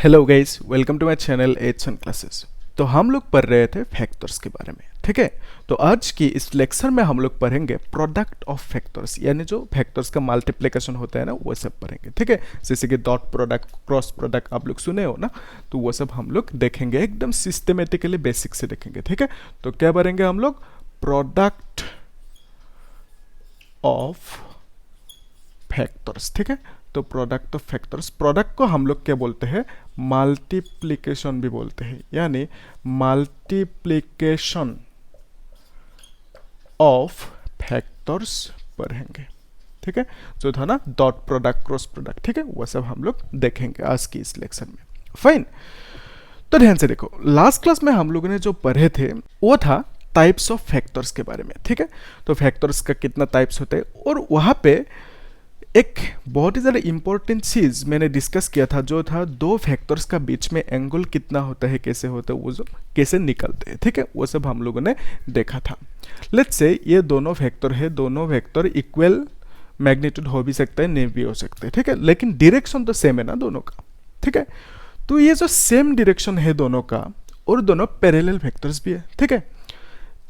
Hello guys, welcome to my channel eights and classes. तो हम लोग पढ़ रहे थे फैक्टर्स के बारे में, ठीक है। तो आज की इस लेक्चर में हम लोग पढ़ेंगे प्रोडक्ट ऑफ फैक्टर्स, यानी जो फैक्टर्स का मल्टीप्लिकेशन होता है ना, वो सब पढ़ेंगे, ठीक है। जैसे कि डॉट प्रोडक्ट, क्रॉस प्रोडक्ट आप लोग सुने हो ना, तो वो सब हम लोग देखेंगे, एकदम सिस्टमेटिकली बेसिक से देखेंगे, ठीक है। तो क्या पढ़ेंगे हम लोग? प्रोडक्ट ऑफ फैक्टर्स, ठीक है। तो प्रोडक्ट ऑफ फैक्टर्स, प्रोडक्ट को हम लोग क्या बोलते हैं? मल्टीप्लिकेशन भी बोलते हैं, यानी मल्टीप्लिकेशन ऑफ फैक्टर्स पढ़ेंगे, ठीक है। जो था ना डॉट प्रोडक्ट, क्रॉस प्रोडक्ट, ठीक है, वो सब हम लोग देखेंगे आज की इस लेक्चर में। फाइन, तो ध्यान से देखो, लास्ट क्लास में हम लोगों ने जो पढ़े थे वो था टाइप्स ऑफ फैक्टर्स के बारे में, ठीक है। तो फैक्टर्स का कितना टाइप्स होते हैं, और वहां पे एक बहुत ही ज़्यादा इंपॉर्टेंट चीज़ मैंने डिस्कस किया था, जो था दो फैक्टर्स का बीच में एंगल कितना होता है, कैसे होता है, वो जो कैसे निकलते हैं, ठीक है, वो सब हम लोगों ने देखा था। लेट्स से ये दोनों फैक्टर है, दोनों फैक्टर इक्वल मैग्नीट्यूड हो भी सकता है, नहीं भी हो सकते, ठीक है, लेकिन डायरेक्शन तो सेम है ना दोनों का, ठीक है। तो ये जो सेम डायरेक्शन है दोनों का, और दोनों पैरेलल फैक्टर्स भी है, ठीक है,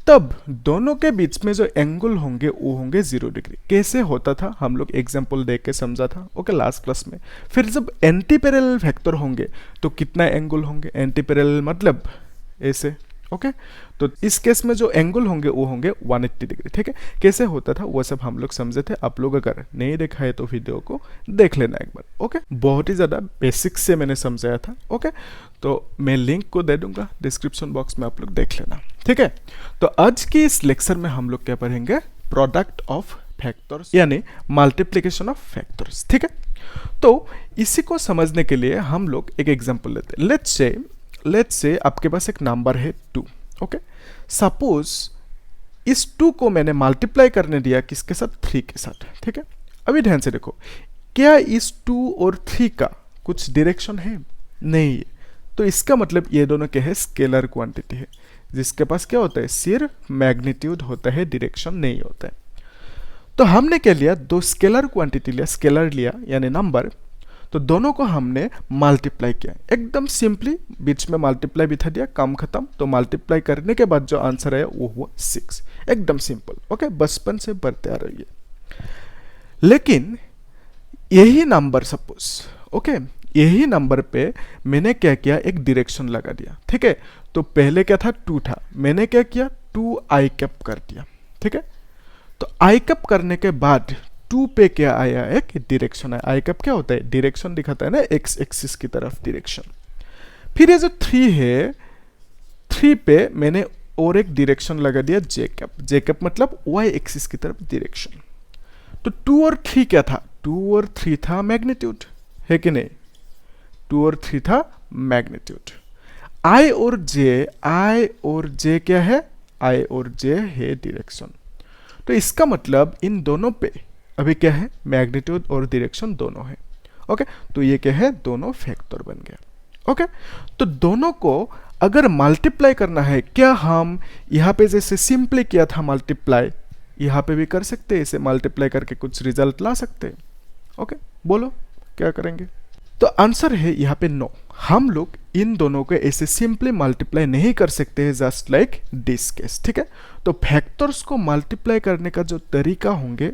तब दोनों के बीच में जो एंगल होंगे वो होंगे 0 डिग्री। कैसे होता था हम लोग एग्जांपल देख के समझा था, ओके, लास्ट क्लास में। फिर जब एंटी पैरेलल फैक्टर होंगे तो कितना एंगल होंगे? एंटी पैरेलल मतलब ऐसे, ओके। तो इस केस में जो एंगल होंगे वो होंगे 180 डिग्री, ठीक है। कैसे होता था वो सब हम लोग समझे थे। आप लोग अगर नहीं देखा है तो वीडियो को देख लेना एक बार, ओके। बहुत ही ज़्यादा बेसिक से मैंने समझाया था, ओके। तो मैं लिंक को दे दूंगा डिस्क्रिप्शन बॉक्स में, आप लोग देख लेना, ठीक है। तो आज की इस लेक्चर में हम लोग क्या पढ़ेंगे? प्रोडक्ट ऑफ फैक्टर्स, यानी मल्टीप्लिकेशन ऑफ फैक्टर्स, ठीक है। तो इसी को समझने के लिए हम लोग एक एग्जांपल लेते हैं। लेट्स से आपके पास एक नंबर है 2, ओके। सपोज इस 2 को मैंने मल्टीप्लाई करने दिया किसके साथ? 3 के साथ, ठीक है। अभी ध्यान से देखो, क्या इस 2 और 3 का कुछ डायरेक्शन है? नहीं है। तो इसका मतलब ये दोनों क्या है? स्केलर क्वांटिटी है, जिसके पास क्या होता है? सिर्फ मैग्नीट्यूड होता है, डायरेक्शन नहीं होता है। तो हमने क्या लिया? दो स्केलर क्वांटिटी लिया, स्केलर लिया यानी नंबर। तो दोनों को हमने मल्टीप्लाई किया, एकदम सिंपली बीच में मल्टीप्लाई बिठा दिया, काम खत्म। तो मल्टीप्लाई करने के बाद जो आंसर आया वो हुआ 6, एकदम सिंपल, ओके। बचपन से बढ़ते आ रही है। लेकिन यही नंबर सपोज, ओके, यही नंबर पे मैंने क्या किया? एक डायरेक्शन लगा दिया, ठीक है। तो पहले क्या था? 2 था, मैंने क्या किया? 2 आई कैप कर दिया, ठीक है। तो आई कैप करने के बाद 2 पे क्या आया? एक डायरेक्शन है। आई कैप क्या होता है? डायरेक्शन दिखाता है ना, एक्स एक्सिस की तरफ डायरेक्शन। फिर ये जो 3 है, 3 पे मैंने और एक डायरेक्शन लगा दिया, जे कैप। जे कैप मतलब वाई एक्सिस की तरफ डायरेक्शन। तो 2 और 3 क्या था? 2 और 3 था मैग्नीट्यूड, है कि नहीं? 2 और 3 था मैग्नीट्यूड। आई और जे क्या है? आई और जे है डायरेक्शन। तो इसका मतलब इन दोनों पे अभी क्या है? मैग्नीट्यूड और डायरेक्शन दोनों है, ओके। तो ये क्या है? दोनों फैक्टर बन गया, ओके। तो दोनों को अगर मल्टीप्लाई करना है, क्या हम यहाँ पे जैसे सिंपली किया था मल्टीप्लाई, यहाँ पे भी कर सकते हैं, इसे मल्टीप्लाई करके कुछ रिजल्ट ला सकते हैं, ओके। बोलो क्या करेंगे? तो आंसर है यहाँ पे नो। हम लोग इन दोनों को ऐसे सिंपली मल्टीप्लाई नहीं कर सकते हैं, जस्ट लाइक दिस केस, ठीक है। तो फैक्टर्स को मल्टीप्लाई करने का जो तरीका होंगे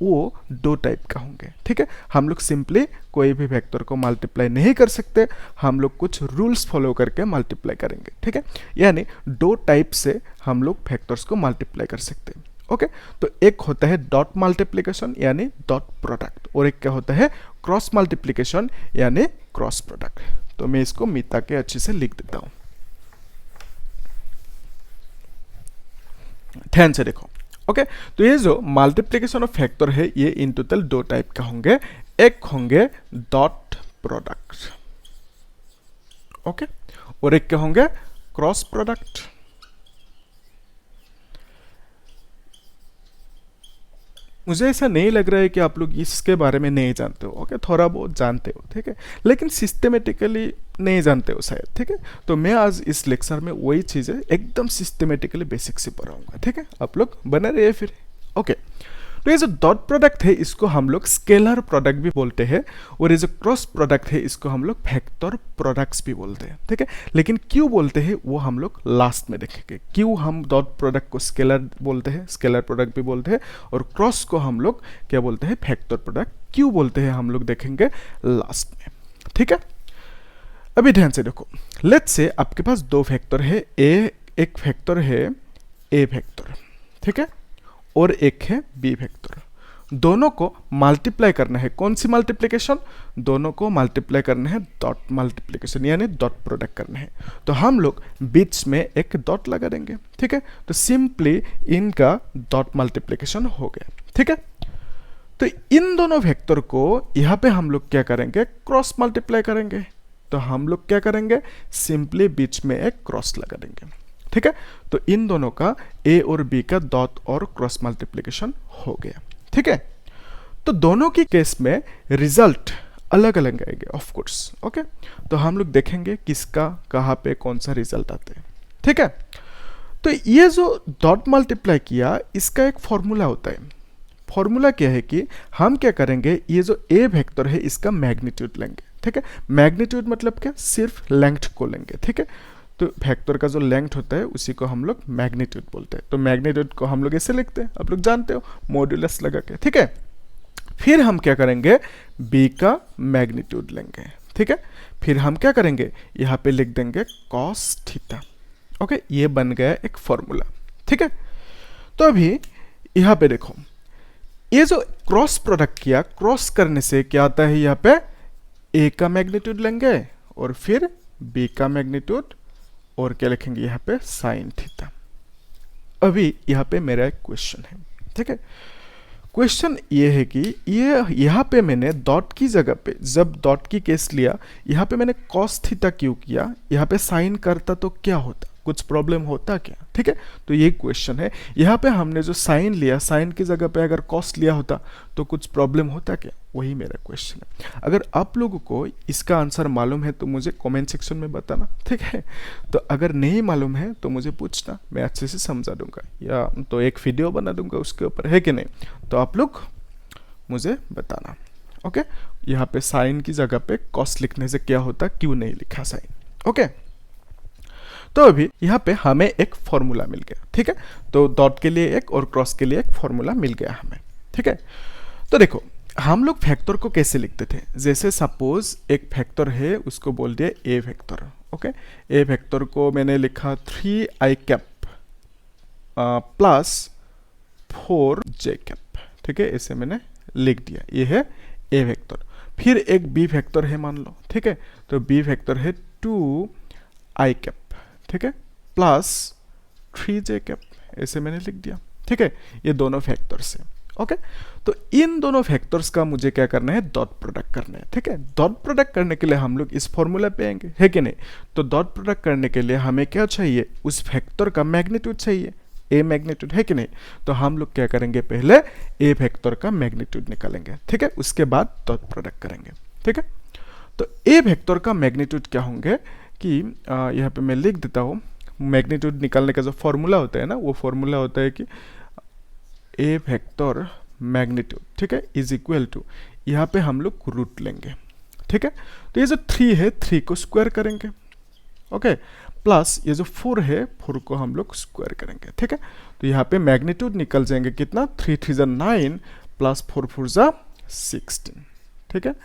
वो 2 टाइप का होंगे, ठीक है। हम लोग सिंपली कोई भी फैक्टर को मल्टीप्लाई नहीं कर सकते, हम लोग कुछ रूल्स फॉलो करके मल्टीप्लाई करेंगे, ठीक है। यानी 2 टाइप से हम लोग फैक्टर्स को मल्टीप्लाई कर सकते हैं, ओके। तो एक होता है डॉट मल्टीप्लिकेशन यानी डॉट प्रोडक्ट, और एक क्या होता है? क्रॉस मल्टीप्लिकेशन यानी क्रॉस प्रोडक्ट। तो मैं इसको मिटा के अच्छे से लिख देता हूं, ध्यान से देखो, ओके। तो ये जो मल्टीप्लिकेशन ऑफ फैक्टर है, ये इन टोटल 2 टाइप का होंगे। एक होंगे डॉट प्रोडक्ट, ओके, और एक क्या होंगे? Cross product. मुझे ऐसा नहीं लग रहा है कि आप लोग इसके बारे में नहीं जानते हो, ओके। थोड़ा बहुत जानते हो, ठीक है, लेकिन सिस्टमेटिकली नहीं जानते हो शायद, ठीक है। तो मैं आज इस लेक्चर में वही चीज़ें एकदम सिस्टमेटिकली बेसिक से पढ़ाऊंगा, ठीक है। आप लोग बने रहिए फिर, ओके। तो ये जो डॉट प्रोडक्ट है इसको हम लोग स्केलर प्रोडक्ट भी बोलते हैं, और ये जो क्रॉस प्रोडक्ट है इसको हम लोग वेक्टर प्रोडक्ट्स भी बोलते हैं, ठीक है। लेकिन क्यों बोलते हैं वो हम लोग लास्ट में देखेंगे, क्यों हम डॉट प्रोडक्ट को स्केलर बोलते हैं, स्केलर प्रोडक्ट भी बोलते हैं, और क्रॉस को हम लोग क्या बोलते हैं, वेक्टर प्रोडक्ट क्यों बोलते हैं हम लोग देखेंगे लास्ट में, ठीक है। अभी ध्यान से देखो, लेट्स से आपके पास दो वेक्टर है, एक वेक्टर है ए वेक्टर, ठीक है, और एक है बी वेक्टर। दोनों को मल्टीप्लाई करना है, कौन सी मल्टीप्लिकेशन, दोनों को मल्टीप्लाई करना है डॉट मल्टीप्लिकेशन, यानी डॉट प्रोडक्ट करना है। तो हम लोग बीच में एक डॉट लगा देंगे, ठीक है। तो सिंपली इनका डॉट मल्टीप्लिकेशन हो गया, ठीक है। तो इन दोनों वेक्टर को यहाँ पे हम लोग क्या करेंगे, क्रॉस मल्टीप्लाई करेंगे। तो हम लोग क्या करेंगे, सिंपली बीच में एक क्रॉस लगा देंगे, ठीक है। तो इन दोनों का ए और बी का डॉट और क्रॉस मल्टीप्लिकेशन हो गया, ठीक है। तो दोनों की केस में रिजल्ट अलग अलग आएंगे ऑफ कोर्स, ओके। तो हम लोग देखेंगे किसका कहाँ पे कौन सा रिजल्ट आते हैं, ठीक है। तो ये जो डॉट मल्टीप्लाई किया इसका एक फॉर्मूला होता है। फॉर्मूला क्या है कि हम क्या करेंगे, ये जो ए वेक्टर है इसका मैग्नीट्यूड लेंगे, ठीक है। मैग्नीट्यूड मतलब क्या, सिर्फ लेंथ को लेंगे, ठीक है। तो वेक्टर का जो लेंथ होता है उसी को हम लोग मैग्नीट्यूड बोलते हैं। तो मैग्नीट्यूड को हम लोग ऐसे लिखते हैं, आप लोग जानते हो, मॉड्यूलस लगा के, ठीक है। फिर हम क्या करेंगे, बी का मैग्नीट्यूड लेंगे, ठीक है। फिर हम क्या करेंगे, यहाँ पे लिख देंगे cos थीटा, ओके। ये बन गया एक फॉर्मूला, ठीक है। तो अभी यहाँ पे देखो, ये जो क्रॉस प्रोडक्ट किया, क्रॉस करने से क्या आता है, यहाँ पे ए का मैग्नीट्यूड लेंगे और फिर बी का मैग्नीट्यूड, और क्या लिखेंगे यहाँ पे साइन थीटा। अभी यहाँ पे मेरा एक क्वेश्चन है, ठीक है। क्वेश्चन ये है कि ये यहाँ पे मैंने डॉट की जगह पे, जब डॉट की केस लिया, यहाँ पे मैंने कॉस थीटा क्यों किया, यहाँ पे साइन करता तो क्या होता, कुछ प्रॉब्लम होता क्या, ठीक है। तो ये क्वेश्चन है। यहाँ पे हमने जो साइन लिया, साइन की जगह पे अगर कॉस लिया होता तो कुछ प्रॉब्लम होता क्या, वही मेरा क्वेश्चन है। अगर आप लोगों को इसका आंसर मालूम है तो मुझे कमेंट सेक्शन में बताना, ठीक है। तो अगर नहीं मालूम है तो मुझे पूछना, मैं अच्छे से समझा दूंगा, या तो एक वीडियो बना दूंगा उसके ऊपर, है कि नहीं। तो आप लोग मुझे बताना, ओके। यहाँ पे साइन की जगह पे कॉस लिखने से क्या होता, क्यों नहीं लिखा साइन, ओके। तो अभी यहाँ पे हमें एक फॉर्मूला मिल गया, ठीक है। तो डॉट के लिए एक और क्रॉस के लिए एक फॉर्मूला मिल गया हमें, ठीक है। तो देखो, हम लोग वेक्टर को कैसे लिखते थे, जैसे सपोज एक वेक्टर है, उसको बोल दिया ए वेक्टर, ओके। ए वेक्टर को मैंने लिखा 3i cap plus 4j cap, ठीक है, ऐसे मैंने लिख दिया, ये है ए वेक्टर। फिर एक बी वेक्टर है मान लो, ठीक है। तो बी वेक्टर है 2i कैप, ठीक है, प्लस 3j कैप, ऐसे मैंने लिख दिया, ठीक है। ये दोनों फैक्टर्स है, ओके। तो इन दोनों फैक्टर्स का मुझे क्या करना है, डॉट प्रोडक्ट करना है, ठीक है। डॉट प्रोडक्ट करने के लिए हम लोग इस फॉर्मूला पे आएंगे, है कि नहीं। तो डॉट प्रोडक्ट करने के लिए हमें क्या चाहिए, उस फैक्टर का मैग्नीट्यूड चाहिए, ए मैग्नीट्यूड, है कि नहीं। तो हम लोग क्या करेंगे, पहले ए फैक्टर का मैग्नीट्यूड निकालेंगे, ठीक है, उसके बाद डॉट प्रोडक्ट करेंगे, ठीक है। तो ए वेक्टर का मैग्नीट्यूड क्या होंगे कि यहाँ पे मैं लिख देता हूँ, मैग्नीट्यूड निकालने का जो फॉर्मूला होता है ना, वो फॉर्मूला होता है कि ए वेक्टर मैग्नीट्यूड, ठीक है, इज इक्वल टू, यहाँ पे हम लोग रूट लेंगे, ठीक है। तो ये जो 3 है, 3 को स्क्वायर करेंगे, ओके, प्लस ये जो 4 है, 4 को हम लोग स्क्वायर करेंगे, ठीक है। तो यहाँ पे मैग्नीट्यूड निकल जाएंगे कितना, 3 3 जा 9 प्लस 4 4 जा 16, ठीक है।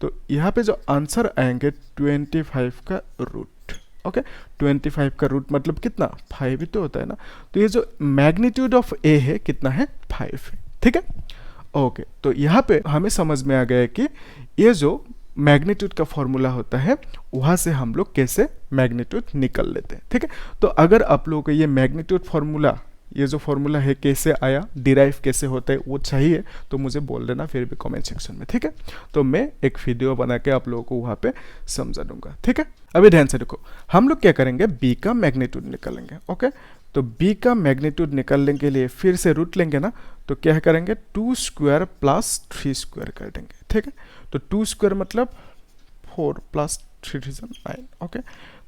तो यहाँ पे जो आंसर आएंगे 25 का रूट, ओके। 25 का रूट मतलब कितना, 5 ही तो होता है ना। तो ये जो मैग्नीट्यूड ऑफ ए है कितना है, 5 है, ठीक है, ओके। तो यहाँ पे हमें समझ में आ गया कि ये जो मैग्नीट्यूड का फॉर्मूला होता है, वहाँ से हम लोग कैसे मैग्नीट्यूड निकल लेते हैं, ठीक है। तो अगर आप लोगों को ये मैग्नीट्यूड फॉर्मूला, ये जो फॉर्मूला है कैसे आया, डिराइव कैसे होता है, वो चाहिए तो मुझे बोल देना फिर भी कमेंट सेक्शन में, ठीक है। तो मैं एक वीडियो बना के आप लोगों को वहाँ पे समझा दूंगा, ठीक है। अभी ध्यान से देखो, हम लोग क्या करेंगे, बी का मैग्नीट्यूड निकालेंगे, ओके। तो बी का मैग्नीट्यूड निकालने के लिए फिर से रूट लेंगे ना, तो क्या करेंगे, 2 स्क्वायर प्लस 3 स्क्वायर कर देंगे, ठीक है। तो 2 स्क्वायर मतलब 4 प्लस 3 9, ओके।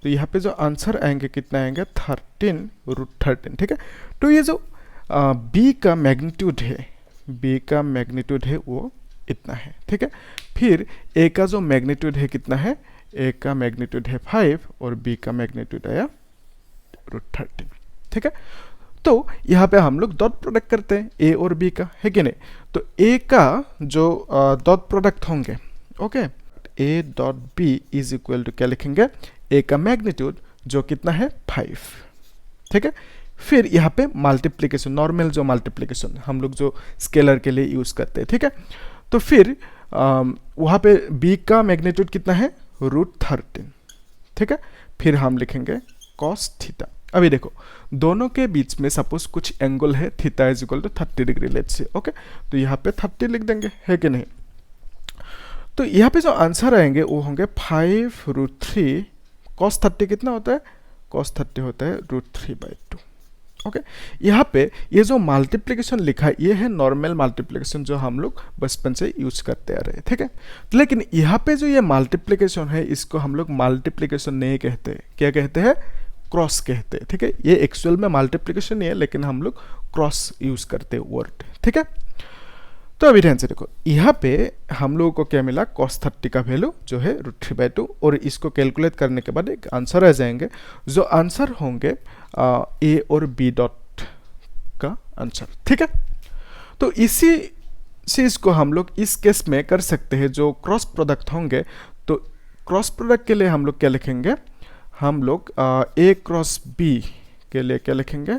तो यहाँ पे जो आंसर आएंगे कितना आएंगे, 13 रूट 13, ठीक है। तो ये जो बी का मैग्नीट्यूड है, बी का मैग्नीट्यूड है वो इतना है, ठीक है। फिर ए का जो मैग्नीट्यूड है कितना है, ए का मैग्नीट्यूड है 5 और बी का मैग्नीट्यूड आया √13, ठीक है। तो यहाँ पे हम लोग डॉट प्रोडक्ट करते हैं ए और बी का, है कि नहीं। तो ए का जो डॉट प्रोडक्ट होंगे, okay, A dot B is equal to क्या लिखेंगे, ए का मैग्नीट्यूड जो कितना है 5, ठीक है। फिर यहाँ पे मल्टीप्लिकेशन, नॉर्मल जो मल्टीप्लिकेशन हम लोग जो स्केलर के लिए यूज करते हैं, ठीक है। तो फिर वहाँ पे b का मैग्नीट्यूड कितना है √13, ठीक है। फिर हम लिखेंगे cos थीटा। अभी देखो दोनों के बीच में सपोज कुछ एंगल है, theta is equal to 30 degree let's say, okay. तो यहाँ पे 30 लिख देंगे, है कि नहीं। तो यहाँ पे जो आंसर आएंगे वो होंगे 5√3 cos 30 कितना होता है, cos 30 होता है √3/2, ओके। यहाँ पे ये जो मल्टीप्लिकेशन लिखा है ये है नॉर्मल मल्टीप्लिकेशन जो हम लोग बचपन से यूज करते आ रहे हैं, ठीक है। लेकिन यहाँ पे जो ये मल्टीप्लिकेशन है इसको हम लोग मल्टीप्लिकेशन नहीं कहते, क्या कहते हैं, क्रॉस कहते हैं, ठीक है। ये एक्चुअल में मल्टीप्लिकेशन नहीं है लेकिन हम लोग क्रॉस यूज करते हैं वर्ड, ठीक है। तो अभी ध्यान से देखो यहाँ पे हम लोगों को क्या मिला, cos 30 का वैल्यू जो है √3/2 और इसको कैलकुलेट करने के बाद एक आंसर आ जाएंगे जो आंसर होंगे ए और बी डॉट का आंसर, ठीक है। तो इसी चीज को हम लोग इस केस में कर सकते हैं, जो क्रॉस प्रोडक्ट होंगे तो क्रॉस प्रोडक्ट के लिए हम लोग क्या लिखेंगे, हम लोग ए क्रॉस बी के लिए क्या लिखेंगे,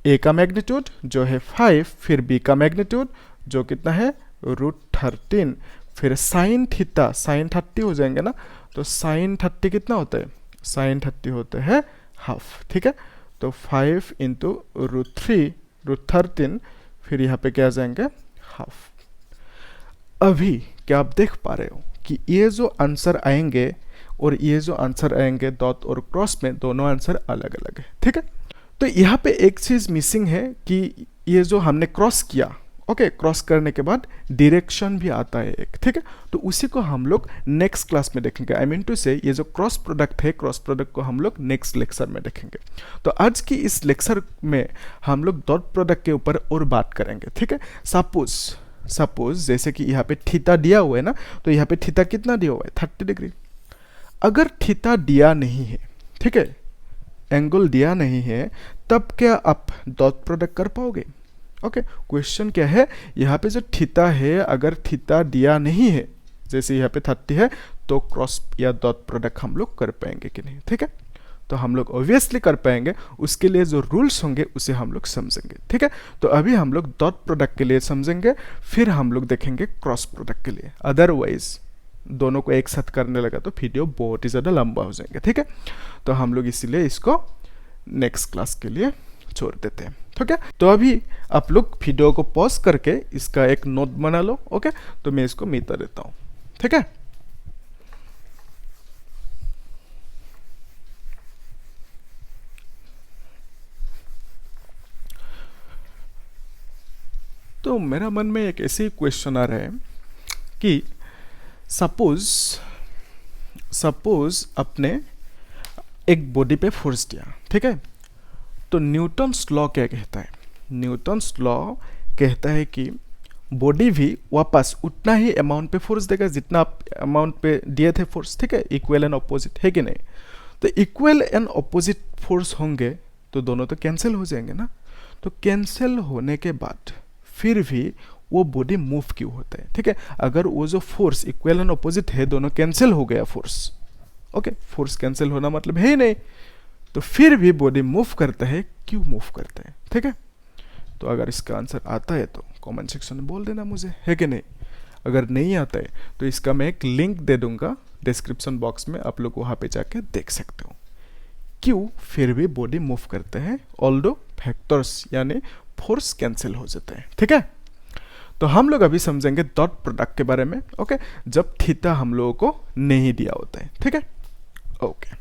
ए का मैग्नीट्यूड जो है 5, फिर बी का मैग्नीट्यूड जो कितना है √13, फिर साइन थीटा, साइन 30 हो जाएंगे ना, तो साइन 30 कितना होता है, साइन 30 होता है हाफ, ठीक है। तो 5 इंटू √13, फिर यहाँ पे क्या आ जाएंगे हाफ। अभी क्या आप देख पा रहे हो कि ये जो आंसर आएंगे और ये जो आंसर आएंगे डॉट और क्रॉस में दोनों आंसर अलग अलग है, ठीक है। तो यहाँ पे एक चीज मिसिंग है कि ये जो हमने क्रॉस किया, ओके, क्रॉस करने के बाद डायरेक्शन भी आता है एक, ठीक है। तो उसी को हम लोग नेक्स्ट क्लास में देखेंगे, आई मीन टू से ये जो क्रॉस प्रोडक्ट है, क्रॉस प्रोडक्ट को हम लोग नेक्स्ट लेक्चर में देखेंगे। तो आज की इस लेक्चर में हम लोग डॉट प्रोडक्ट के ऊपर और बात करेंगे, ठीक है। सपोज जैसे कि यहाँ पे थीटा दिया हुआ है ना, तो यहाँ पे थीटा कितना दिया हुआ है 30 डिग्री। अगर थीटा दिया नहीं है, ठीक है, एंगल दिया नहीं है, तब क्या आप डॉट प्रोडक्ट कर पाओगे, ओके। क्वेश्चन क्या है, यहाँ पे जो थीटा है अगर थीटा दिया नहीं है, जैसे यहाँ पे 30 है, तो क्रॉस या डॉट प्रोडक्ट हम लोग कर पाएंगे कि नहीं, ठीक है। तो हम लोग ऑब्वियसली कर पाएंगे, उसके लिए जो रूल्स होंगे उसे हम लोग समझेंगे, ठीक है। तो अभी हम लोग डॉट प्रोडक्ट के लिए समझेंगे, फिर हम लोग देखेंगे क्रॉस प्रोडक्ट के लिए। अदरवाइज दोनों को एक साथ करने लगा तो वीडियो बहुत ही ज़्यादा लंबा हो जाएंगे, ठीक है। तो हम लोग इसीलिए इसको नेक्स्ट क्लास के लिए छोड़ देते हैं, ठीक है। तो अभी आप लोग वीडियो को पॉज करके इसका एक नोट बना लो, ओके। तो मैं इसको मिटा देता हूँ, ठीक है। तो मेरा मन में एक ऐसे क्वेश्चन आ रहा है कि सपोज अपने एक बॉडी पे फोर्स दिया, ठीक है। तो न्यूटन्स लॉ क्या कहता है, न्यूटन्स लॉ कहता है कि बॉडी भी वापस उतना ही अमाउंट पे फोर्स देगा जितना आप अमाउंट पे दिए थे फोर्स, ठीक है। इक्वल एंड ऑपोजिट है कि नहीं। तो इक्वल एंड ऑपोजिट फोर्स होंगे तो दोनों तो कैंसिल हो जाएंगे ना। तो कैंसिल होने के बाद फिर भी वो बॉडी मूव क्यों होता है, ठीक है। अगर वो जो फोर्स इक्वल एंड ऑपोजिट है, दोनों कैंसिल हो गया फोर्स, ओके, फोर्स कैंसिल होना मतलब है ही नहीं, तो फिर भी बॉडी मूव करता है, क्यों मूव करता है, ठीक है। तो अगर इसका आंसर आता है तो कमेंट सेक्शन में बोल देना मुझे, है कि नहीं। अगर नहीं आता है तो इसका मैं एक लिंक दे दूंगा डिस्क्रिप्शन बॉक्स में, आप लोग वहां पे जाके देख सकते हो क्यों फिर भी बॉडी मूव करते हैं ऑल्दो फैक्टर्स यानी फोर्स कैंसिल हो जाते हैं, ठीक है। तो हम लोग अभी समझेंगे डॉट प्रोडक्ट के बारे में, ओके, जब थीटा हम लोगों को नहीं दिया होता है, ठीक है। Okay,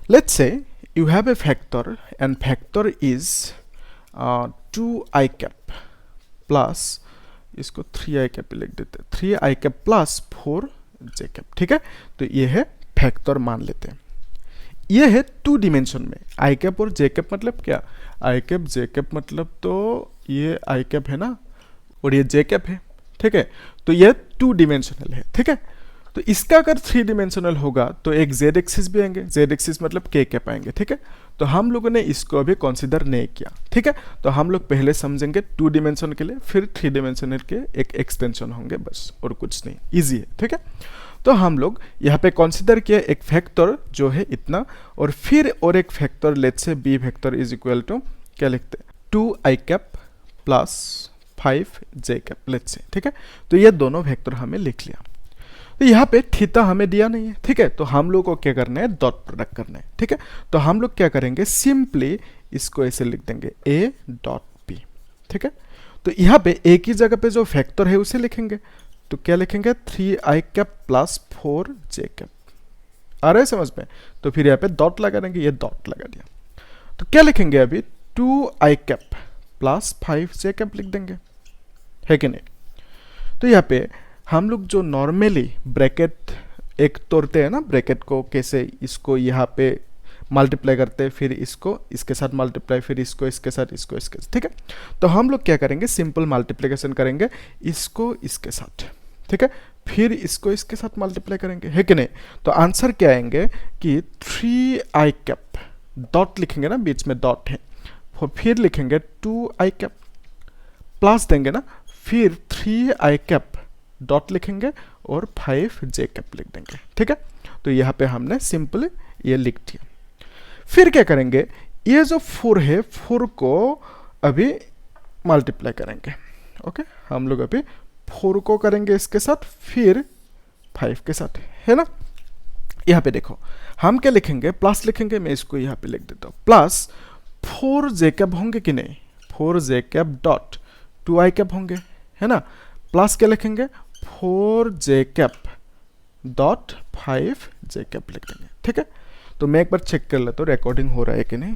let's say you have a factor and factor is 2i cap plus, इसको 3i cap लिख देते हैं, 3i cap plus 4j cap, ठीक है। तो ये है फैक्टर मान लेते हैं। ये है 2 डिमेंशन में। आई कैप और जे कैप मतलब क्या, आई कैप जे कैप मतलब तो ये आई कैप है ना और ये जे कैप है, ठीक है। तो ये 2 डिमेंशनल है, ठीक है। तो इसका अगर 3 डिमेंशनल होगा तो एक जेड एक्सिस भी आएंगे, जेड एक्सिस मतलब के कैप आएंगे, ठीक है। तो हम लोगों ने इसको अभी कंसीडर नहीं किया, ठीक है। तो हम लोग पहले समझेंगे 2 डिमेंशन के लिए, फिर 3 डिमेंशनल के एक एक्सटेंशन होंगे बस, और कुछ नहीं, इजी है, ठीक है। तो हम लोग यहाँ पे कंसीडर किया एक फैक्टर जो है इतना, और फिर और एक factor let's say B factor is equal to क्या लिखते हैं 2 I cap plus 5 J cap let's say, ठीक है। तो ये दोनों फैक्टर हमें लिख लिया। तो यहाँ पे थीटा हमें दिया नहीं है, ठीक है। तो हम लोग को क्या करना है, डॉट प्रोडक्ट करना है, ठीक है। तो हम लोग क्या करेंगे, सिंपली इसको ऐसे लिख देंगे ए डॉट बी, ठीक है। तो यहाँ पे ए की जगह पे जो फैक्टर है उसे लिखेंगे, तो क्या लिखेंगे 3 आई कैप प्लस 4 जे कैप। आ रहा है समझ में? तो फिर यहाँ पे डॉट लगा देंगे, ये डॉट लगा दिया। तो क्या लिखेंगे अभी 2 I cap plus 5 J cap लिख देंगे, है कि नहीं। तो यहाँ पे हम लोग जो नॉर्मली ब्रैकेट एक तोड़ते हैं ना, ब्रैकेट को कैसे इसको यहाँ पे मल्टीप्लाई करते हैं, फिर इसको इसके साथ मल्टीप्लाई, फिर इसको इसके साथ, इसको इसके साथ, ठीक है। तो हम लोग क्या करेंगे, सिंपल मल्टीप्लिकेशन करेंगे इसको इसके साथ, ठीक है। फिर इसको इसके साथ मल्टीप्लाई करेंगे, है कि नहीं। तो आंसर क्या आएंगे कि 3 आई कैप, डॉट लिखेंगे ना, बीच में डॉट है, फिर लिखेंगे 2 आई कैप प्लस देंगे ना, फिर 3 आई कैप डॉट लिखेंगे और 5 जे कैप लिख देंगे, ठीक है। तो यहाँ पे हमने सिंपली ये लिख दिया। फिर क्या करेंगे, ये जो 4 है 4 को अभी मल्टीप्लाई करेंगे, ओके। हम लोग अभी 4 को करेंगे इसके साथ, फिर 5 के साथ, है ना। यहाँ पे देखो हम क्या लिखेंगे, प्लस लिखेंगे, मैं इसको यहाँ पे लिख देता हूँ, प्लस 4 जे कैप होंगे कि नहीं, 4 जे कैप डॉट 2 आई कैप होंगे, है ना। प्लस क्या लिखेंगे 4 जे कैप डॉट 5 जे कैप लिख देंगे, ठीक है। तो मैं एक बार चेक कर लेता हूँ रिकॉर्डिंग हो रहा है कि नहीं।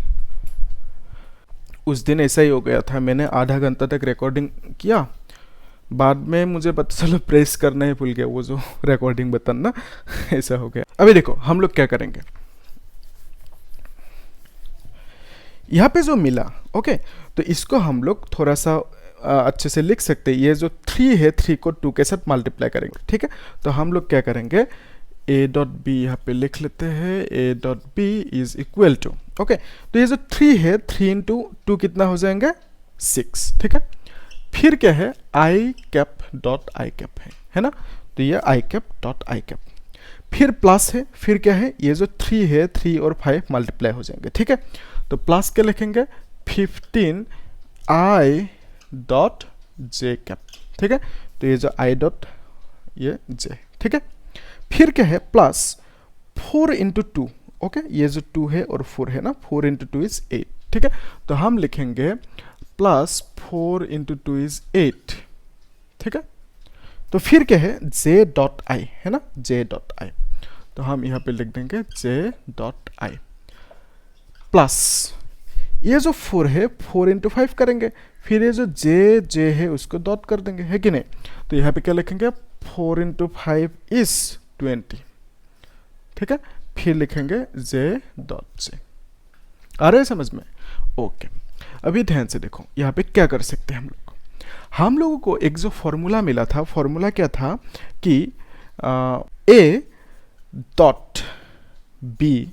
उस दिन ऐसा ही हो गया था, मैंने आधा घंटा तक रिकॉर्डिंग किया, बाद में मुझे पता चला प्रेस करना ही भूल गया, वो जो रिकॉर्डिंग बटन ना ऐसा हो गया। अभी देखो हम लोग क्या करेंगे, यहाँ पे जो मिला, ओके, तो इसको हम लोग थोड़ा सा अच्छे से लिख सकते हैं। ये जो 3 है 3 को 2 के साथ मल्टीप्लाई करेंगे, ठीक है। तो हम लोग क्या करेंगे, ए डॉट बी यहाँ पे लिख लेते हैं, A dot B is equal to, okay. तो ये जो 3 है 3 इंटू 2 कितना हो जाएंगे 6, ठीक है। फिर क्या है आई कैप डॉट आई कैप है ना। तो ये आई कैप डॉट आई कैप, फिर प्लस है, फिर क्या है ये जो 3 है 3 और 5 मल्टीप्लाई हो जाएंगे, ठीक है। तो प्लस क्या लिखेंगे 15 आई डॉट जे कैप, ठीक है। तो ये जो आई डॉट ये जे, ठीक है। फिर क्या है प्लस 4 इंटू 2, ओके, ये जो 2 है और 4 है ना, 4 इंटू 2 इज 8, ठीक है। तो हम लिखेंगे प्लस 4 इंटू 2 इज 8, ठीक है। तो फिर क्या है जे डॉट आई है ना, जे डॉट आई, तो हम यहाँ पे लिख देंगे जे डॉट आई प्लस ये जो 4 है 4 इंटू 5 करेंगे, फिर ये जो जे है उसको डॉट कर देंगे, है कि नहीं। तो यहाँ पे क्या लिखेंगे 4 इंटू 5 इज 20, ठीक है। फिर लिखेंगे जे डॉट जे। आ रहा है समझ में? ओके। अभी ध्यान से देखो यहाँ पे क्या कर सकते हैं हम लोगों को एक जो फॉर्मूला मिला था, फॉर्मूला क्या था कि A dot B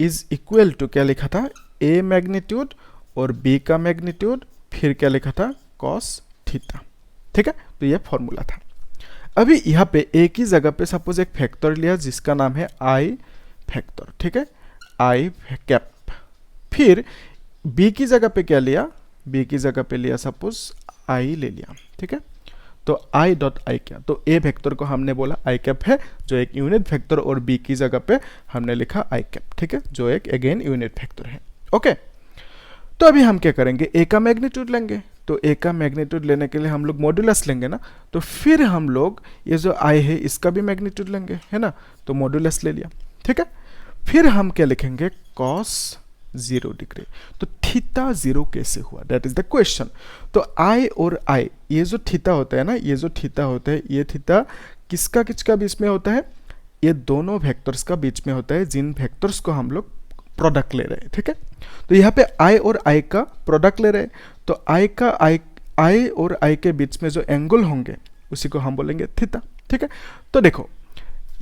is equal to क्या लिखा था, ए मैग्नीट्यूड और बी का मैग्नीट्यूड, फिर क्या लिखा था कॉस थीटा, ठीक है। तो ये फॉर्मूला था। अभी यहाँ पे ए की जगह पे सपोज एक फैक्टर लिया जिसका नाम है आई फैक्टर, ठीक है, आई कैप। फिर बी की जगह पे क्या लिया, बी की जगह पे लिया सपोज आई ले लिया, ठीक है। तो आई डॉट आई क्या, तो ए वेक्टर को हमने बोला आई कैप है जो एक यूनिट वेक्टर, और बी की जगह पे हमने लिखा आई कैप, ठीक है, जो एक अगेन यूनिट वेक्टर है, ओके। तो अभी हम क्या करेंगे, ए का मैग्नीट्यूड लेंगे। तो ए का मैग्नीट्यूड लेने के लिए हम लोग मॉड्यूलस लेंगे ना, तो फिर हम लोग ये जो आई है इसका भी मैग्नीट्यूड लेंगे, है ना, तो मॉड्यूलस ले लिया, ठीक है। फिर हम क्या लिखेंगे कॉस 0 डिग्री। तो थीटा 0 कैसे हुआ, दैट इज द क्वेश्चन। तो आई और आई, ये जो थीटा होता है ना, ये जो थीटा होता है, ये थीटा किसका किसका बीच में होता है, ये दोनों वेक्टर्स का बीच में होता है जिन वेक्टर्स को हम लोग प्रोडक्ट ले रहे हैं, ठीक है। तो यहाँ पे i और i का प्रोडक्ट ले रहे हैं, तो i और i के बीच में जो एंगल होंगे उसी को हम बोलेंगे थीटा, ठीक है। तो देखो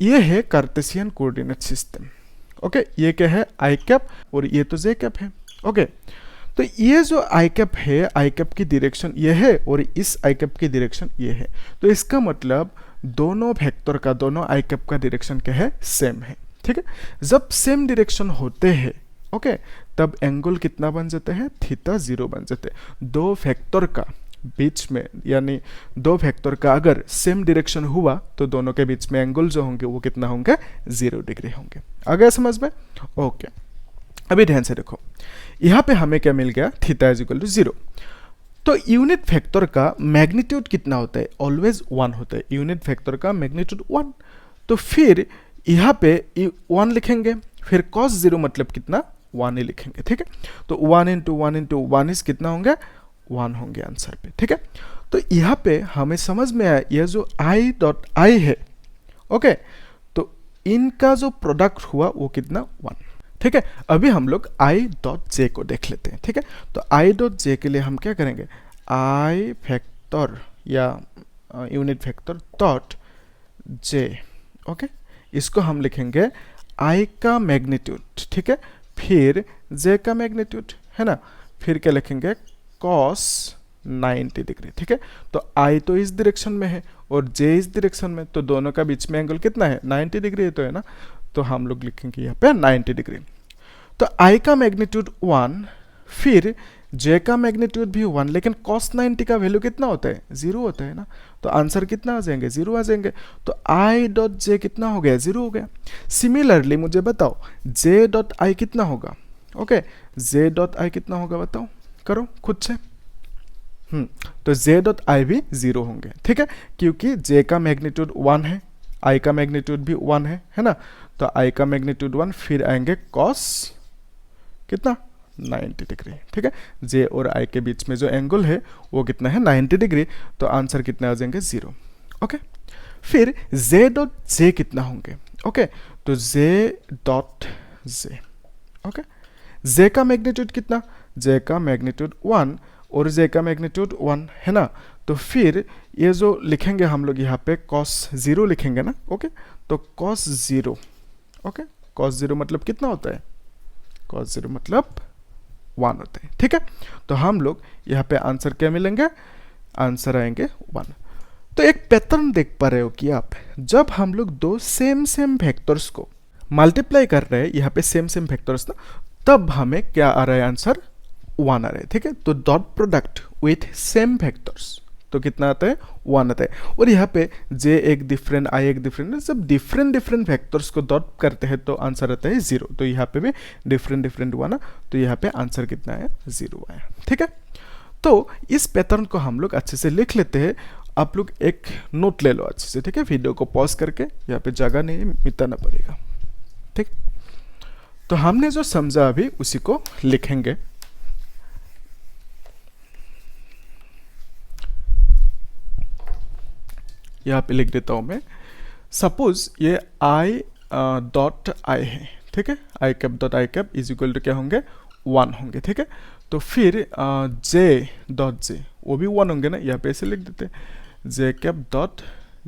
ये है कार्टेशियन कोऑर्डिनेट सिस्टम, ओके। ये क्या है, i कैप, और ये तो j कैप है, ओके। तो ये जो i कैप है, i कैप की डायरेक्शन ये है और इस i कैप की डायरेक्शन ये है। तो इसका मतलब दोनों वेक्टर का, दोनों i कैप का डायरेक्शन क्या है, सेम है, ठीक है। जब सेम डायरेक्शन होते हैं, ओके, तब एंगल कितना बन जाता है, थीटा 0 बन जाते हैं। दो वेक्टर का बीच में, यानी दो वेक्टर का अगर सेम डायरेक्शन हुआ तो दोनों के बीच में एंगल जो होंगे वो कितना होंगे, 0 डिग्री होंगे। आ गया समझ में, ओके। अभी ध्यान से देखो, यहाँ पे हमें क्या मिल गया, थीटा इज इक्वल टू 0। तो यूनिट वेक्टर का मैग्नीट्यूड कितना होता है, ऑलवेज 1 होता है। यूनिट वेक्टर का मैग्नीट्यूड 1, तो फिर यहाँ पे 1 लिखेंगे, फिर cos 0 मतलब कितना, 1 ही लिखेंगे, ठीक है। तो 1 इंटू 1 इंटू 1 इज कितना होंगे, 1 होंगे आंसर पे, ठीक है। तो यहाँ पे हमें समझ में आया, यह जो i डॉट i है, ओके, तो इनका जो प्रोडक्ट हुआ वो कितना, 1, ठीक है। अभी हम लोग i डॉट j को देख लेते हैं, ठीक है। तो i डॉट j के लिए हम क्या करेंगे, i फैक्टर या unit factor dot j, okay. इसको हम लिखेंगे i का मैग्नीट्यूड, ठीक है, फिर j का मैग्नीट्यूड, है ना, फिर क्या लिखेंगे, cos 90 डिग्री, ठीक है। तो i तो इस डायरेक्शन में है और j इस डायरेक्शन में, तो दोनों का बीच में एंगल कितना है, 90 डिग्री तो है ना, तो हम लोग लिखेंगे यहाँ पे 90 डिग्री। तो i का मैग्नीट्यूड 1, फिर j का मैग्नीट्यूड भी 1, लेकिन cos 90 का वैल्यू कितना होता है, 0 होता है ना, तो आंसर कितना आ जाएंगे, 0 आ जाएंगे। तो i डॉट j कितना हो गया, 0 हो गया। सिमिलरली मुझे बताओ j डॉट i कितना होगा, ओके, j डॉट i कितना होगा बताओ, करो खुद से। तो j डॉट i भी 0 होंगे, ठीक है, क्योंकि j का मैग्नीट्यूड 1 है, i का मैग्नीट्यूड भी 1 है ना। तो i का मैग्नीट्यूड 1, फिर आएंगे cos कितना, 90 डिग्री, ठीक है। j और i के बीच में जो एंगल है वो कितना है, 90 डिग्री, तो आंसर कितने आ जाएंगे, 0, ओके। फिर j डॉट j कितना होंगे, ओके, तो j dot j, okay, j का मैग्नीट्यूड कितना, j का मैग्नीट्यूड 1 और j का मैग्नीट्यूड 1 है ना। तो फिर ये जो लिखेंगे हम लोग यहाँ पे cos 0 लिखेंगे ना, ओके। तो cos 0, ओके, cos 0 मतलब कितना होता है, cos 0 मतलब 1 होता है, ठीक है। तो हम लोग यहाँ पे आंसर क्या मिलेंगे, आंसर आएंगे 1। तो एक पैटर्न देख पा रहे हो कि आप, जब हम लोग दो सेम वेक्टर्स को मल्टीप्लाई कर रहे हैं, यहाँ पे सेम वेक्टर्स ना, तब हमें क्या आ रहा है, आंसर 1 आ रहा है, ठीक है। तो dot product with same vectors, तो कितना आता है, 1 आता है। और यहाँ पे j एक डिफरेंट, i एक डिफरेंट, सब डिफरेंट वेक्टर्स को डॉट करते हैं तो आंसर आता है 0। तो यहाँ पे भी डिफरेंट हुआ ना, तो यहाँ पे आंसर कितना आया, 0 आया, ठीक है। तो इस पैटर्न को हम लोग अच्छे से लिख लेते हैं। आप लोग एक नोट ले लो अच्छे से, ठीक है, वीडियो को पॉज करके, यहाँ पे जगह नहीं मिटाना पड़ेगा, ठीक। तो हमने जो समझा अभी उसी को लिखेंगे। यहाँ पे लिख देता हूँ मैं, सपोज ये i डॉट i है, ठीक है, i cap dot i cap is equal to क्या होंगे, 1 होंगे, ठीक है। तो फिर j डॉट j वो भी 1 होंगे ना, यहाँ पे ऐसे लिख देते हैं, j cap dot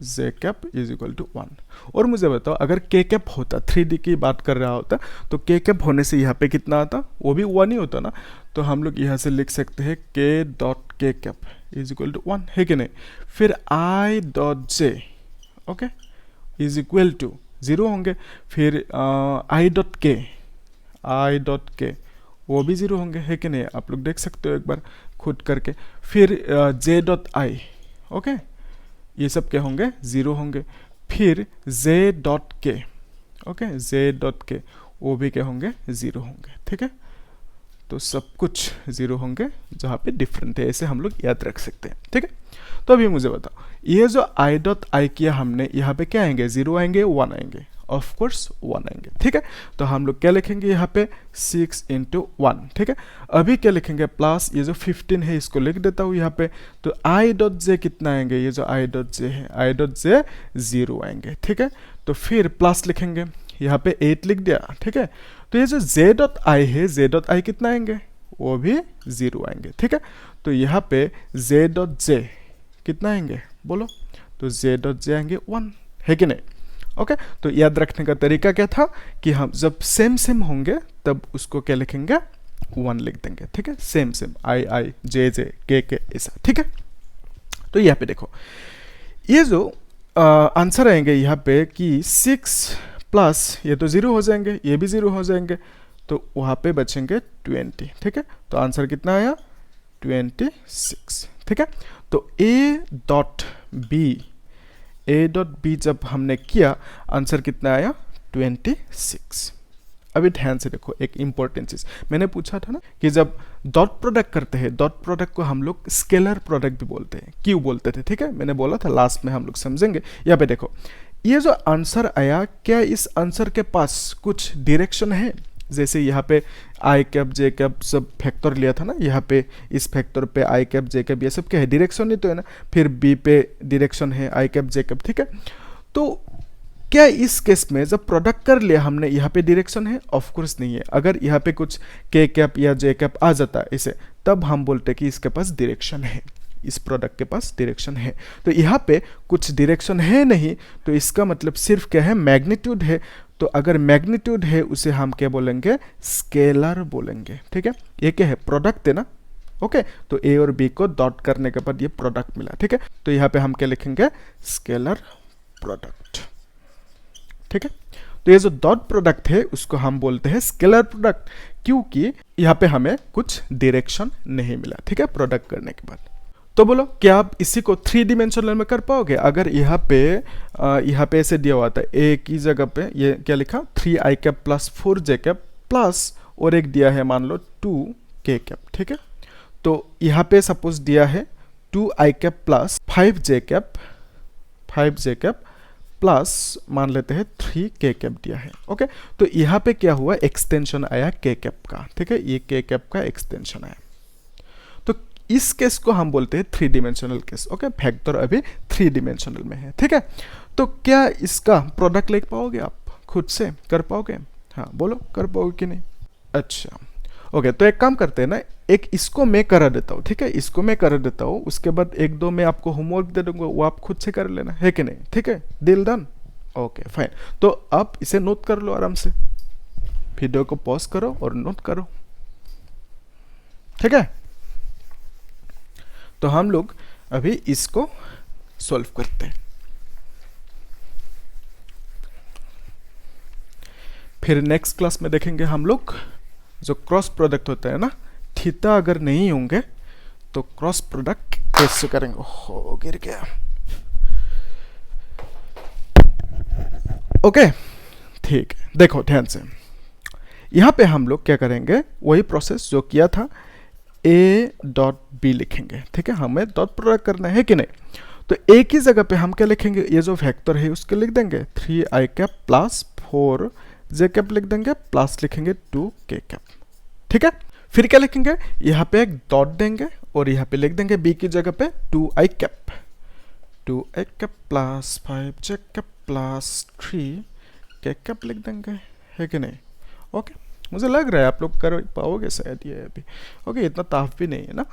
j cap is equal to 1। और मुझे बताओ अगर k कैप होता, 3D की बात कर रहा होता, तो k कैप होने से यहाँ पे कितना आता, वो भी 1 ही होता ना। तो हम लोग यहाँ से लिख सकते हैं k dot k cap is equal to 1, है कि नहीं। फिर i dot j, okay, is equal to 0 होंगे। फिर i डॉट k वो भी 0 होंगे, है कि नहीं, आप लोग देख सकते हो एक बार खुद करके। फिर j डॉट i, ओके, ये सब क्या होंगे, 0 होंगे। फिर j dot k, okay, j dot k वो भी क्या होंगे, 0 होंगे, ठीक है। तो सब कुछ 0 होंगे जहाँ पे डिफरेंट है, ऐसे हम लोग याद रख सकते हैं, ठीक है। तो अभी मुझे बताओ, ये जो i डॉट i किया हमने, यहाँ पे क्या आएंगे, 0 आएंगे, 1 आएंगे, ऑफ कोर्स 1 आएंगे, ठीक है। तो हम लोग क्या लिखेंगे यहाँ पे, 6 इंटू 1, ठीक है। अभी क्या लिखेंगे, प्लस ये जो 15 है इसको लिख देता हूँ यहाँ पे। तो i डॉट j कितना आएंगे, ये जो i डॉट j है, i डॉट j 0 आएंगे, ठीक है। तो फिर प्लस लिखेंगे, यहाँ पे 8 लिख दिया, ठीक है। तो ये जो z डॉट आई है, z डॉट आई कितना आएंगे, वो भी 0 आएंगे, ठीक है। तो यहाँ पे z डॉट जे कितना आएंगे बोलो, तो z डॉट जे आएंगे 1, है कि नहीं। ओके, तो याद रखने का तरीका क्या था कि हम जब सेम सेम होंगे तब उसको क्या लिखेंगे, 1 लिख देंगे, ठीक है। सेम सेम, आई आई, जे जे, के ऐसा, ठीक है। तो यहाँ पे देखो, ये जो आंसर आएंगे यहाँ पे कि 6 प्लस ये तो 0 हो जाएंगे, ये भी 0 हो जाएंगे, तो वहाँ पे बचेंगे 20, ठीक है। तो आंसर कितना आया, 26, ठीक है। तो ए डॉट बी जब हमने किया, आंसर कितना आया, 26। अभी ध्यान से देखो, एक इंपॉर्टेंट चीज मैंने पूछा था ना कि जब डॉट प्रोडक्ट करते हैं, डॉट प्रोडक्ट को हम लोग स्केलर प्रोडक्ट भी बोलते हैं, क्यों बोलते थे, ठीक है। मैंने बोला था, लास्ट में हम लोग समझेंगे। यहाँ पे देखो, ये जो आंसर आया, क्या इस आंसर के पास कुछ डायरेक्शन है, जैसे यहाँ पे आई कैप जे कैप सब फैक्टर लिया था ना, यहाँ पे इस फैक्टर पे आई कैप जे कैप ये सब क्या है, डायरेक्शन ही तो है ना। फिर बी पे डायरेक्शन है आई कैप जे कैप, ठीक है। तो क्या इस केस में जब प्रोडक्ट कर लिया हमने, यहाँ पे डायरेक्शन है, ऑफ कोर्स नहीं है। अगर यहाँ पे कुछ के कैप या जे कैप आ जाता है इसे, तब हम बोलते कि इसके पास डायरेक्शन है, इस प्रोडक्ट के पास डायरेक्शन है। तो यहाँ पे कुछ डायरेक्शन है नहीं, तो इसका मतलब सिर्फ क्या है, मैग्नीट्यूड है। तो अगर मैग्नीट्यूड है उसे हम क्या बोलेंगे, स्केलर बोलेंगे, ठीक है। ये क्या है, प्रोडक्ट है ना, ओके। तो ए और बी को डॉट करने के बाद ये प्रोडक्ट मिला, ठीक है। तो यहाँ पे हम क्या लिखेंगे, स्केलर प्रोडक्ट, ठीक है। तो ये जो डॉट प्रोडक्ट है उसको हम बोलते हैं स्केलर प्रोडक्ट, क्योंकि यहाँ पे हमें कुछ डायरेक्शन नहीं मिला, ठीक है, प्रोडक्ट करने के बाद। तो बोलो, क्या आप इसी को 3 डिमेंशनल में कर पाओगे। अगर यहाँ पे ऐसे दिया हुआ था, ए की जगह पे ये क्या लिखा, 3 आई कैप प्लस 4 जे कैप प्लस और एक दिया है मान लो 2 के कैप, ठीक है। तो यहाँ पे सपोज दिया है 2 I cap plus 5 J cap plus मान लेते हैं 3 के कैप दिया है, ओके। तो यहाँ पे क्या हुआ, एक्सटेंशन आया के कैप का, ठीक है, ये के कैप का एक्सटेंशन आया। तो इस केस को हम बोलते हैं 3 डिमेंशनल केस, ओके। फैक्टर अभी 3 डिमेंशनल में है, ठीक है। तो क्या इसका प्रोडक्ट लिख पाओगे आप, खुद से कर पाओगे, हाँ बोलो, कर पाओगे कि नहीं। अच्छा, ओके। तो एक काम करते हैं ना, एक इसको मैं करा देता हूँ, ठीक है, इसको मैं करा देता हूँ, उसके बाद 1-2 मैं आपको होमवर्क दे दूंगा, वो आप खुद से कर लेना, है कि नहीं, ठीक है। Deal done, okay fine. तो आप इसे नोट कर लो आराम से, वीडियो को पॉज करो और नोट करो, ठीक है। तो हम लोग अभी इसको सॉल्व करते हैं, फिर नेक्स्ट क्लास में देखेंगे हम लोग जो क्रॉस प्रोडक्ट होता है ना, थीटा अगर नहीं होंगे तो क्रॉस प्रोडक्ट कैसे करेंगे। हो, गिर गया, ओके ठीक है। देखो ध्यान से, यहाँ पे हम लोग क्या करेंगे, वही प्रोसेस जो किया था, ए डॉट बी लिखेंगे, ठीक है। हमें डॉट प्रोडक्ट करना है कि नहीं। तो ए की जगह पे हम क्या लिखेंगे, ये जो वेक्टर है उसके लिख देंगे 3 आई कैप प्लस 4 जे कैप लिख देंगे, प्लस लिखेंगे 2 के कैप, ठीक है। फिर क्या लिखेंगे, यहाँ पे एक डॉट देंगे और यहाँ पे लिख देंगे बी की जगह पे 2 I cap plus 5 J cap plus 3 के कैप लिख देंगे, है कि नहीं, ओके। मुझे लग रहा है आप लोग कर पाओगे शायद ये अभी, ओके, इतना टफ भी नहीं है ना।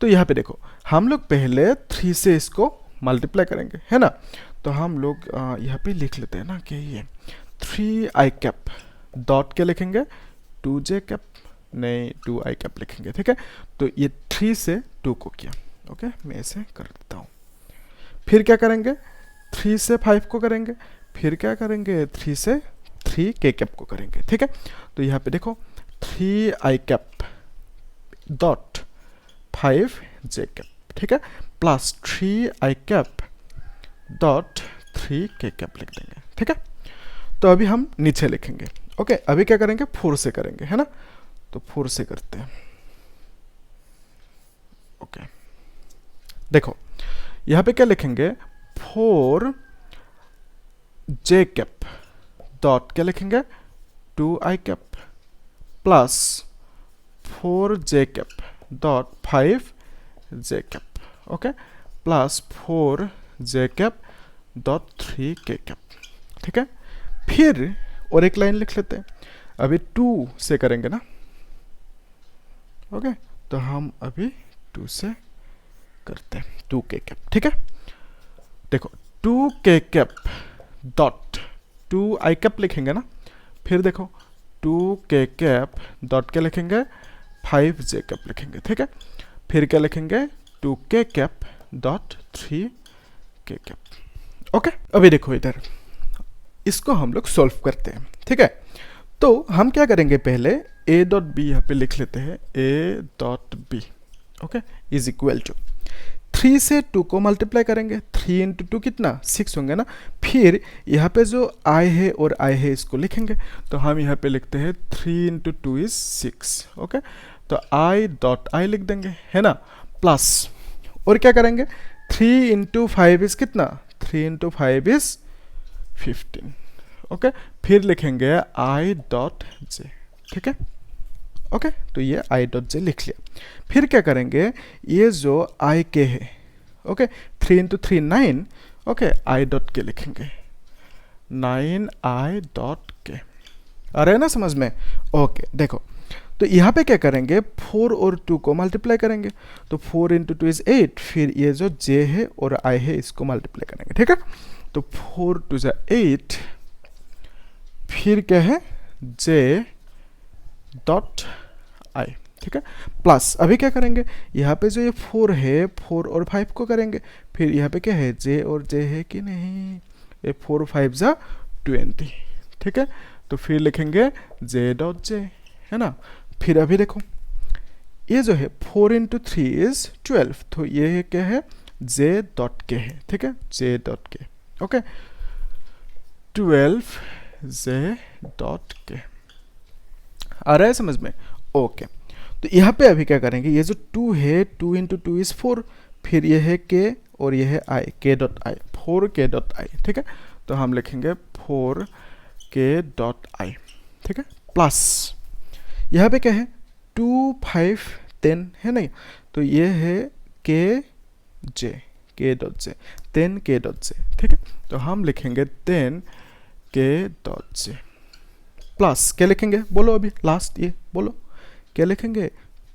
तो यहाँ पे देखो, हम लोग पहले 3 से इसको मल्टीप्लाई करेंगे, है ना। तो हम लोग यहाँ पे लिख लेते हैं ना कि ये 3 आई कैप डॉट के लिखेंगे 2 जे कैप, नहीं 2 आई कैप लिखेंगे, ठीक है। तो ये 3 से 2 को किया, ओके, मैं इसे कर देता हूँ। फिर क्या करेंगे, 3 से 5 को करेंगे, फिर क्या करेंगे, 3 से 3 के कैप को करेंगे, ठीक है। तो यहाँ पे देखो 3 आई कैप डॉट 5 जे कैप, ठीक है, प्लस 3 आई कैप डॉट 3 के कैप लिख देंगे, ठीक है। तो अभी हम नीचे लिखेंगे, ओके। अभी क्या करेंगे, 4 से करेंगे, है ना। तो 4 से करते हैं, ओके। देखो यहाँ पे क्या लिखेंगे, 4 जे कैप डॉट क्या लिखेंगे, 2 I cap plus 4 J cap dot 5 J cap, okay, plus 4 J cap dot 3 के कैप, ठीक है। फिर और एक लाइन लिख लेते हैं, अभी 2 से करेंगे ना, ओके, तो हम अभी 2 से करते हैं 2k कैप, ठीक है। देखो 2k cap dot 2i cap लिखेंगे ना, फिर देखो 2k कैप डॉट क्या लिखेंगे, 5j कैप लिखेंगे, ठीक है। फिर क्या लिखेंगे, 2k cap dot 3k cap, okay. अभी देखो इधर इसको हम लोग सॉल्व करते हैं, ठीक है। तो हम क्या करेंगे, पहले a डॉट बी यहाँ पे लिख लेते हैं, a dot B, okay, is equal to 3 से 2 को मल्टीप्लाई करेंगे, 3 इंटू 2 कितना 6 होंगे ना। फिर यहाँ पे जो i है और i है इसको लिखेंगे, तो हम यहाँ पे लिखते हैं 3 इंटू 2 इज 6, ओके। तो i डॉट i लिख देंगे, है ना, प्लस और क्या करेंगे, 3 इंटू 5 इज कितना, 3 इंटू 5 इज 15, ओके। फिर लिखेंगे i डॉट j, ठीक है, ओके। तो ये i डॉट j लिख लिया। फिर क्या करेंगे, ये जो i k है, okay, 3 into 3 9, okay, i dot k लिखेंगे, 9i डॉट k। आ रहा है ना समझ में, ओके। देखो तो यहाँ पे क्या करेंगे, 4 और 2 को मल्टीप्लाई करेंगे, तो 4 इंटू 2 इज 8, फिर ये जो j है और i है इसको मल्टीप्लाई करेंगे, ठीक है। तो 4 2 जा 8, फिर क्या है j डॉट i, ठीक है, प्लस अभी क्या करेंगे, यहाँ पे जो ये 4 है 4 और 5 को करेंगे, फिर यहाँ पे क्या है j और j है कि नहीं, ये 4 5 जा 20, ठीक है। तो फिर लिखेंगे j डॉट j, है ना। फिर अभी देखो ये जो है 4 इंटू 3 इज 12, तो ये क्या है j डॉट k है, ठीक है, j dot k, okay, 12 j dot k। आ रहा है समझ में, ओके। तो यहाँ पे अभी क्या करेंगे, ये जो 2 है 2 इंटू 2 इज 4, फिर ये है k और ये है i, k dot i, 4k dot i, ठीक है। तो हम लिखेंगे 4k डॉट i, ठीक है, प्लस यहाँ पे क्या है 2 5 10 है नहीं, तो ये है k dot j 10k dot j, ठीक है। तो हम लिखेंगे 10k डॉट j प्लस क्या लिखेंगे, बोलो अभी लास्ट ये बोलो, क्या लिखेंगे,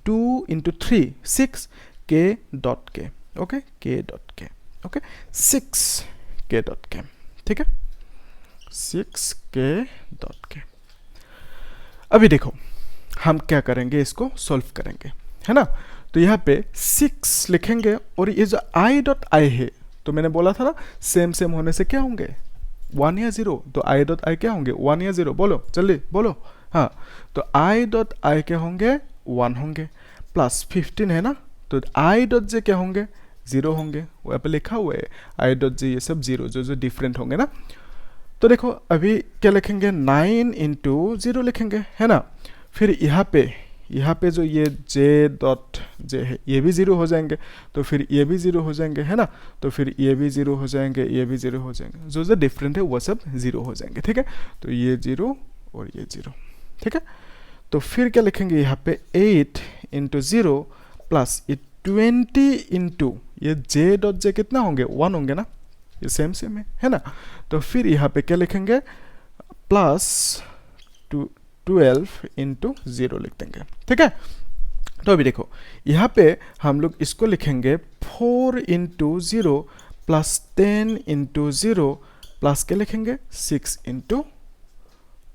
2 into 3 6 k dot k, okay, k dot k, okay, 6k dot k, ठीक है, 6k डॉट k। अभी देखो हम क्या करेंगे, इसको सॉल्व करेंगे, है ना। तो यहाँ पे 6 लिखेंगे और ये जो i डॉट i है, तो मैंने बोला था ना सेम सेम होने से क्या होंगे 1 या 0, तो i डॉट i क्या होंगे 1 या 0, बोलो जल्दी बोलो, हाँ। तो i डॉट i क्या होंगे 1 होंगे, प्लस 15 है ना, तो i डॉट j क्या होंगे 0 होंगे, वो यहाँ पे लिखा हुआ है i डॉट j, ये सब 0 जो डिफरेंट होंगे ना। तो देखो अभी क्या लिखेंगे, 9 इंटू 0 लिखेंगे, है ना। फिर यहाँ पे जो ये j डॉट j है ये भी 0 हो जाएंगे, तो फिर ये भी 0 हो जाएंगे, है ना। तो फिर ये भी 0 हो जाएंगे, ये भी 0 हो जाएंगे, जो डिफरेंट है वो सब 0 हो जाएंगे, ठीक है। तो ये 0 और ये 0, ठीक है। तो फिर क्या लिखेंगे, यहाँ पे 8 इंटू 0 प्लस ये 20 इंटू ये j डॉट j कितना होंगे 1 होंगे ना, ये सेम सेम है ना। तो फिर यहाँ पे क्या लिखेंगे, प्लस 12 इंटू 0 लिख देंगे, ठीक है। तो अभी देखो यहाँ पे हम लोग इसको लिखेंगे 4 इंटू 0 प्लस 10 इंटू 0 प्लस के लिखेंगे 6 इंटू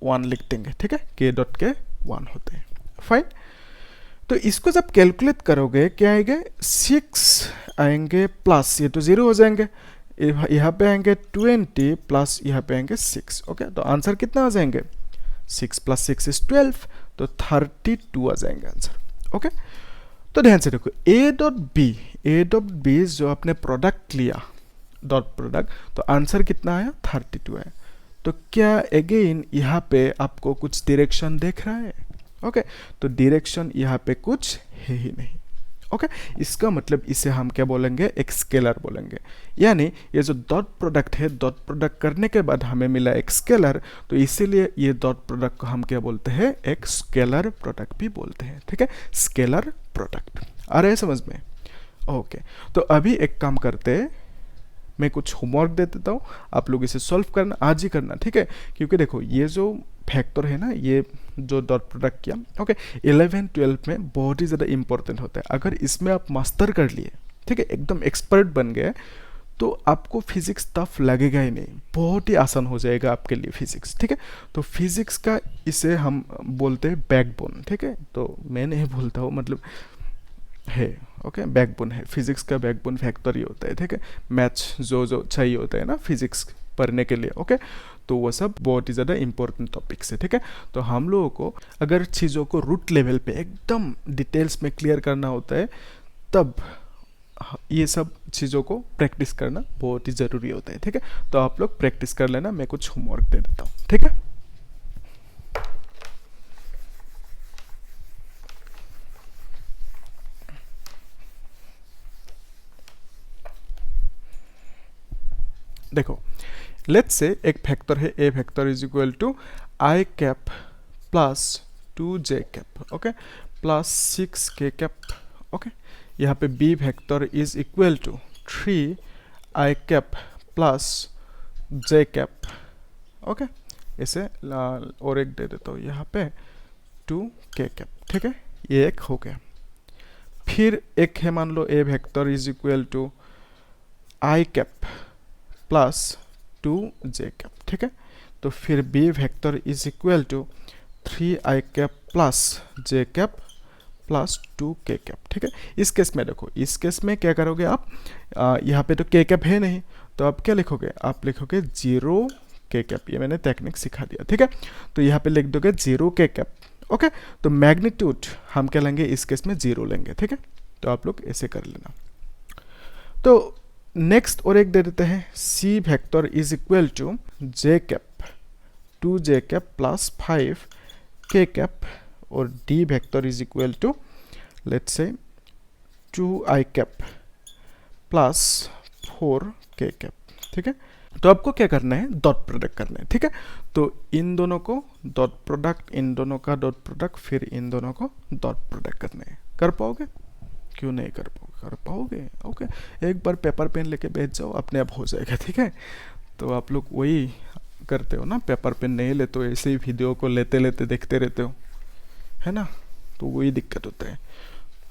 1 लिख देंगे, ठीक है, k डॉट के 1 होते हैं, फाइन। तो इसको जब कैलकुलेट करोगे क्या आएंगे, 6 आएंगे प्लस ये तो 0 हो जाएंगे, यहाँ पे आएंगे 20 प्लस यहाँ पे आएंगे 6, ओके। तो आंसर कितना आ जाएंगे, 6 प्लस 6 इज 12, तो 32 आ जाएंगे आंसर, ओके। तो ध्यान से देखो a डॉट बी जो आपने प्रोडक्ट लिया डॉट प्रोडक्ट, तो आंसर कितना आया 32 है। तो क्या अगेन यहाँ पे आपको कुछ डायरेक्शन देख रहा है, ओके। तो डायरेक्शन यहाँ पे कुछ है ही नहीं, ओके। इसका मतलब इसे हम क्या बोलेंगे, एक स्केलर बोलेंगे, यानी ये जो डॉट प्रोडक्ट है, डॉट प्रोडक्ट करने के बाद हमें मिला एक स्केलर, तो इसीलिए ये डॉट प्रोडक्ट को हम क्या बोलते हैं, एक स्केलर प्रोडक्ट भी बोलते हैं, ठीक है, स्केलर प्रोडक्ट। आ रहा है समझ में, ओके। तो अभी एक काम करते हैं, मैं कुछ होमवर्क दे देता हूँ, आप लोग इसे सॉल्व करना, आज ही करना, ठीक है। क्योंकि देखो ये जो फैक्टर है ना, ये जो डॉट प्रोडक्ट किया, ओके, 11-12 में बहुत ही ज़्यादा इंपॉर्टेंट होता है। अगर इसमें आप मास्टर कर लिए, ठीक है, एकदम एक्सपर्ट बन गए, तो आपको फिजिक्स टफ लगेगा ही नहीं, बहुत ही आसान हो जाएगा आपके लिए फिजिक्स, ठीक है। तो फिजिक्स का इसे हम बोलते हैं बैकबोन, ठीक है। तो मैं नहीं बोलता हूँ, मतलब है, ओके, बैकबोन है फिजिक्स का, बैकबोन फैक्टर ही होता है, ठीक है। मैथ्स जो जो चाहिए होता है ना फिजिक्स पढ़ने के लिए, ओके, तो वो सब बहुत ही ज़्यादा इंपॉर्टेंट टॉपिक्स है, ठीक है। तो हम लोगों को अगर चीज़ों को रूट लेवल पे एकदम डिटेल्स में क्लियर करना होता है, तब ये सब चीज़ों को प्रैक्टिस करना बहुत ही ज़रूरी होता है, ठीक है। तो आप लोग प्रैक्टिस कर लेना, मैं कुछ होमवर्क दे देता हूँ, ठीक है। देखो, लेट्स से एक फैक्टर है, A factor is equal to I cap plus 2j cap, okay, plus 6k cap, okay. यहाँ पे B factor is equal to 3i cap plus j cap, okay. इसे और एक दे देता हूँ यहाँ पे 2k कैप, ठीक है, ये एक हो गया। फिर एक है, मान लो A factor is equal to I cap plus 2j cap, ठीक है। तो फिर B vector is equal to 3i cap plus j cap plus 2k cap, ठीक है। इस केस में देखो, इस केस में क्या करोगे आप, यहाँ पे तो k कैप है नहीं, तो आप क्या लिखोगे, आप लिखोगे 0k कैप, ये मैंने टेक्निक सिखा दिया, ठीक है। तो यहाँ पे लिख दोगे 0k कैप, ओके। तो मैग्नीट्यूड हम क्या लेंगे, इस केस में 0 लेंगे, ठीक है। तो आप लोग ऐसे कर लेना। तो नेक्स्ट और एक दे देते हैं, C vector is equal to j cap 2j cap plus 5k cap, और D vector is equal to let's say 2i cap plus 4k cap, ठीक है। तो आपको क्या करना है, डॉट प्रोडक्ट करना है, ठीक है। तो इन दोनों को डॉट प्रोडक्ट, इन दोनों का डॉट प्रोडक्ट, फिर इन दोनों को डॉट प्रोडक्ट करना है। कर पाओगे? क्यों नहीं कर पाओगे, कर पाओगे, ओके। एक बार पेपर पेन लेके बैठ जाओ, अपने आप हो जाएगा, ठीक है। तो आप लोग वही करते हो ना, पेपर पेन नहीं लेते हो, ऐसे ही वीडियो को लेते लेते देखते रहते हो, है ना। तो वही दिक्कत होता है।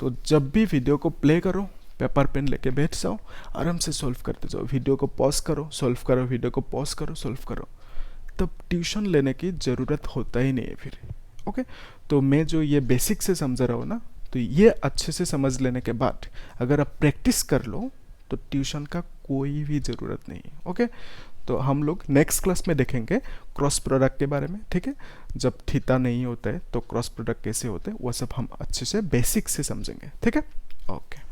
तो जब भी वीडियो को प्ले करो, पेपर पेन लेके बैठ जाओ, आराम से सॉल्व करते जाओ, वीडियो को पॉज करो, सॉल्व करो, वीडियो को पॉज करो, सॉल्व करो, तब ट्यूशन लेने की ज़रूरत होता ही नहीं है फिर, ओके। तो मैं जो ये बेसिक से समझ रहा हूँ ना, तो ये अच्छे से समझ लेने के बाद अगर आप प्रैक्टिस कर लो, तो ट्यूशन का कोई भी ज़रूरत नहीं, ओके। तो हम लोग नेक्स्ट क्लास में देखेंगे क्रॉस प्रोडक्ट के बारे में, ठीक है। जब थीटा नहीं होता है तो क्रॉस प्रोडक्ट कैसे होते हैं, वो सब हम अच्छे से बेसिक से समझेंगे, ठीक है, ओके।